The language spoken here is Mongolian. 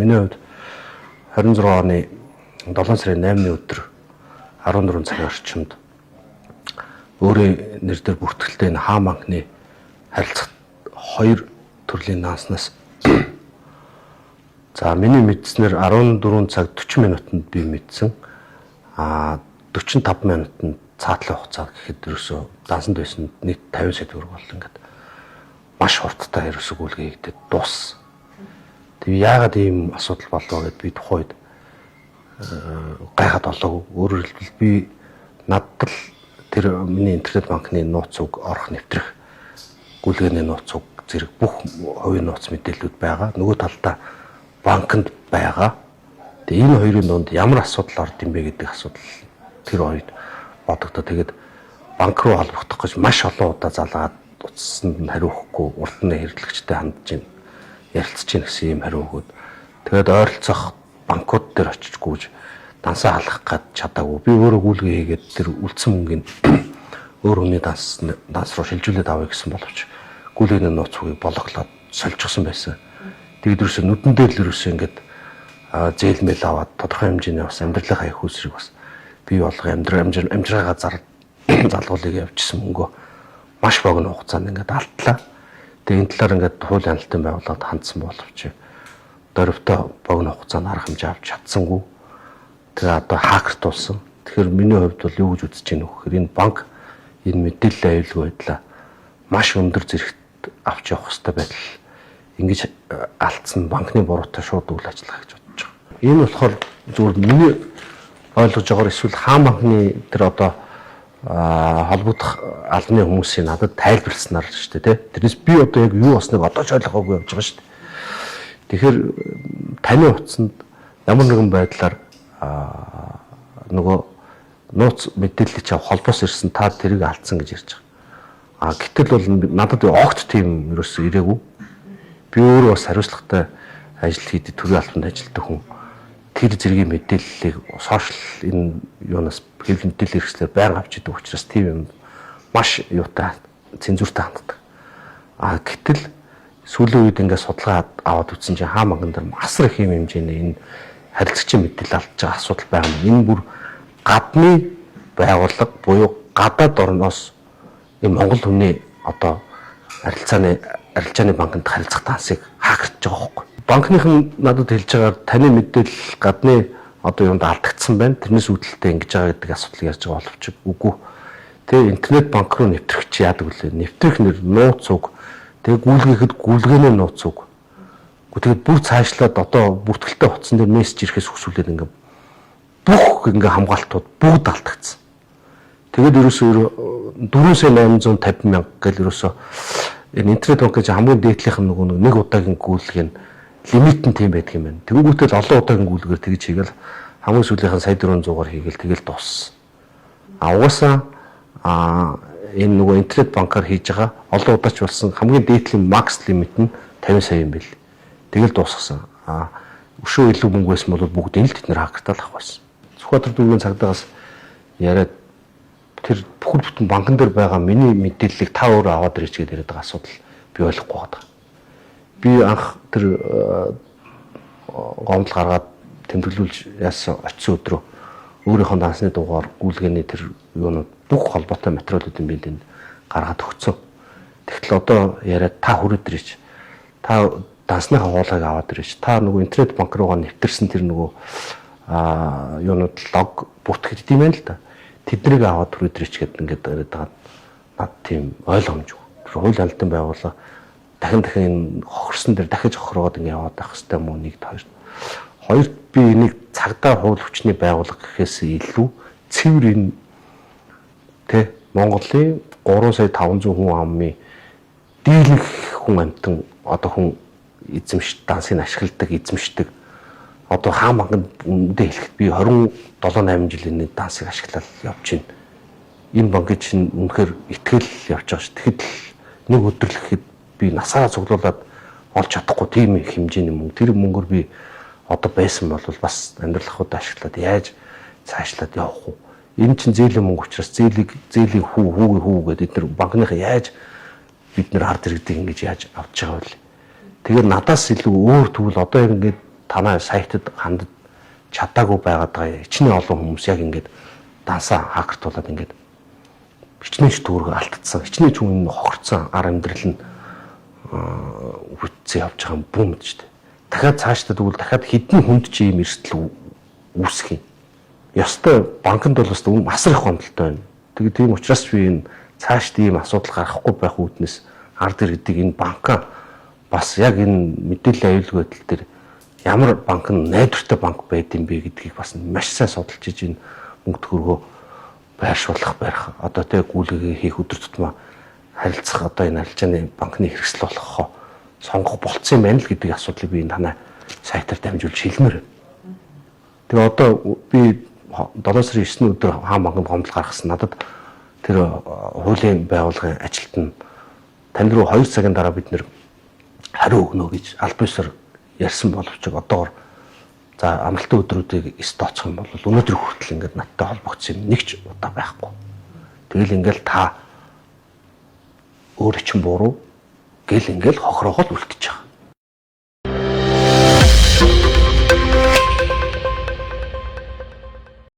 миний хувьд 26 оны 7 сарын 8-ны өдөр 14 цагийн орчимд өөрийн нэр дээр бүртгэлтэй энэ хаан банкны харилцагт хоёр төрлийн нааснаас за миний мэдснээр 14 цаг 40 минутанд би мэдсэн 45 минутанд цаатлын хугацаа гэхэд ерөөсөө дансанд байсан нийт 50 сая төгрөг бол ингээд маш хурдтай ерөөсөө гүйлгээгээд дууссан. Тэг яагаад ийм асуудал болов гэд би тухайд гайхаад олоо. Өөрөөр хэлбэл би надад л тэр миний интернет банкны нууц уг орох нэвтрэх гүйлгээний нууц уг зэрэг бүх хувийн нууц мэдээллүүд байгаа. Нөгөө талдаа банкнд байгаа. Тэгээ энэ хоёрын донд ямар асуудал орд юм бэ гэдэг асуудал тэр үед бодогдоо. Тэгээд банк руу холбогдох гэж маш олон удаа залгаад утсанд нь хариу өгөхгүй урд нь хэрэглэгчтэй хандж байна. Ярилцж гин гэсэн юм хариу өгөөд тэгээд ойролцоох банкуд дээр очиж гүйж дансаа халах гад чадаагүй. Би өөрөө гүйлгээ хийгээд тэр үлдсэн мөнгөний өөр хүний данс руу шилжүүлээд авъя гэсэн боловч гүйлгээний нууц үгийг болгоклоод сольжчихсан байсан. Тэгээд ерөөсөө нүдэн дээр л ерөөсөө ингээд зээлмэл аваад тодорхой хэмжээний бас амьдралынхаа их усрыг бас бий болгох амжираагаа залгуулыг явьчихсан мөнгөө маш богино хугацаанд ингээд алдлаа. Тэгээ энэ талаар ингээд хуулийн хяналтын байгууллагад хандсан боловч дөрөвтөө богино хугацаанд арга хэмжээ авч чадсангүй. Тэгээ одоо хакерт болсон. Тэгэхээр миний хувьд бол юу гэж үзэж байна вэ гэхээр энэ банк энэ мэдээллийн аюулгүй байдлаа маш өндөр зэрэгт авч явах хэрэгтэй байдал ингэж алдсан банкны буруутай шууд үйл ажиллагаа гэж бодож байгаа. Энэ болохоор зөвхөн миний ойлгож байгаагаар эсвэл хаан банкны тэр одоо холбогдох албаны хүмүүсийн надад тайлбарласнаар шүү дээ. Тэрнээс би одоо яг юу болсныг одоо ч ойлгоогүй явж байгаа шүү дээ. Тэгэхээр таны утсанд ямар нэгэн байдлаар нөгөө нууц мэдээллийг чав холбоос ирсэн та тэрийг алдсан гэж ярьж байгаа. Гэтэл бол надад огт тийм ерөөсөө ирээгүй. Би өөрөө бас хариуцлагатай ажил хийдэг төрийн албанд ажилладаг хүн. Тэр зэргийн мэдээллийг сошиал энэ юунаас хэвлэл мэдээлэл хэрэгслээр байнга авч идэг учраас тийм юм маш юутай цензуртай ханддаг. Гэтэл сүүлийн үед ингээд судалгаа аваад үзсэн чинь хаан банкн дээр асар их юм хэмжээний энэ харилцагчийн мэдээлэл алдж байгаа асуудал байгаа юм. Энэ бүр гадны байгууллага буюу гадаад орноос энэ Монгол хүний одоо арилжааны банкнд харилцах тансыг хакерч байгаа байхгүй. Банкныхан надад хэлж байгаагаар таны мэдээлэл гадны одоо юунд алдагдсан байна. Тэрнээс үүдэлтэй ингэж байгаа гэдэг асуудал ярьж байгаа боловч үгүй. Тэгээ интернет банк руу нэвтрэх чи яадаг вүлээ? Нэвтрэх нэр нууц уг. Тэгээ гүйлгээхэд гүйлгээний нууц уг. Тэгээд бүр цаашлаад одоо бүртгэлтэй утсан дээр мессеж ирэхээс хүсүүлээд ингээ бүх ингээ хамгаалтууд бүгд алдагдсан. Тэгээд ерөөсөө 4,850 мянга гэл ерөөсөө энэ интернет банкны хамгийн дээдлийнх нь нөгөө нэг удаагийн гүйлгээ нь лимит нь тийм байдаг юм байна. Тэнгүүтэл олон удаагийн гүйлгээр тэгж хийгээл хамгийн сүүлийнхэн сая 400-аар хийгээл тэгэл дууссан. Угаасаа энэ нөгөө интернет банкар хийж байгаа олон удаач болсон хамгийн дээдлийн макс лимит нь 50 сая юм бэл. Тэгэл дуусгасан. Өшөө илүү мөнгө байсан бол бүгдийг л тэд нэр хакертал авах байсан. Сүхбаатар дүүргийн цагдаагаас яриад тэр бүхэл бүтэн банкн дээр байгаа миний мэдээллийг та өөрөө аваад ирж гээд яриад байгаа асуудал би ойлгохгүй байгаа. Би анх тэр гомдол гаргаад тэмдэглүүлж яасан очисон өдрөө өөрийнхөө дансны дугаар гүйлгээний тэр юунууд бүх холбоотой материалуудын биенд гаргаад өгцөө. Тэгтэл одоо яриад та хүрээд ирж та дансныхаа хуулийг аваад ирж та нөгөө интернет банк руугаа нэвтэрсэн тэр нөгөө юунууд лог бүртгэж идэм байна л да. Тэднийг аваад хүрээд ирж гэдэг ингээд яриад байгаа над тийм ойлгомжгүй. Тэр хууль хяналтын байгууллага дахин хохирсон дээр дахиж хохироод ингээд яваад байх хэрэгтэй мөн нэгд хоёрт би энийг цагдаа хууль хүчний байгууллага гэхээс илүү цэвэр энэ тэ Монголын 3,500,000 хүн амын дийлэнх хүн амтан одоо хүн эзэмшиж дансыг ашигладаг эзэмшдэг одоо хаан банкнд үндэ хэлэхэд би 27-8 жилийн дансыг ашиглаад явж байна. Энэ банкын чинь үнэхээр итгэл явж байгаа ш. Тэгэхэд нэг өдөрлөхэд би насаараа цуглуулад олж чадахгүй тийм их хэмжээний мөнгө. Тэр мөнгөөр би одоо байсан бол бас амьдралахад ашиглаад яаж цаашлаад явах вэ? Энэ чинь зээлийн мөнгө учраас зээлийн хүү гэдэг эдгээр банкныхаа яаж бид нэр ард иргэдэг ингэж яаж авч байгаа вэ? Тэгэхээр надаас илүү өөр тэгвэл одоо яг ингээд танай сайтад хандаж чадаагүй байгаа хичнээн олон хүмүүс яг ингээд дансаа хакертуулаад ингээд хичнээн ч төгрөг алдсан, хичнээн ч хүн хохирцсан ар амьдрал нь үтцээ явж байгаа юм бүү мэд ч. Дахиад цаашдаа тэгвэл дахиад хэдэн хүнд ч ийм эрсдэл үүсэх юм. Ёстой банкнд бол бас асар их хонолтой байна. Тэгээд тийм учраас би энэ цаашд ийм асуудал гарахгүй байх үүднээс ард иргэдэг энэ банка бас яг энэ мэдээллийн аюулгүй байдал дээр ямар банк нь найдвартай банк байд юм бэ гэдгийг бас маш сайн судалж иж энэ мөнгө төгрөгөө байршуулах барих одоо тэг гүйлгээ хийх өдөр тутмаа харилцах одоо энэ арилжааны банкны хэрэгсэл болгохоо сонгох болцсон юм байна л гэдэг асуудлыг би энэ танай сайтаар дамжуулж хэлмээр. Тэгээ одоо би 7 сарын 9-ний өдөр хаан банкнд гомдол гаргасан надад тэр хуулийн байгууллагын ажилтан танд руу 2 цагийн дараа бид нэр хариу өгнө гэж аль биесээр ярьсан боловч одоогор за амралтын өдрүүдийг стооцох юм бол өнөөдөр хүртэл ингээд надтай холбогдсон юм нэг ч удаа байхгүй. Тэгэл ингээл та өөрөө чинь буруу гэл ингээл хохроогоо л үлдчихэж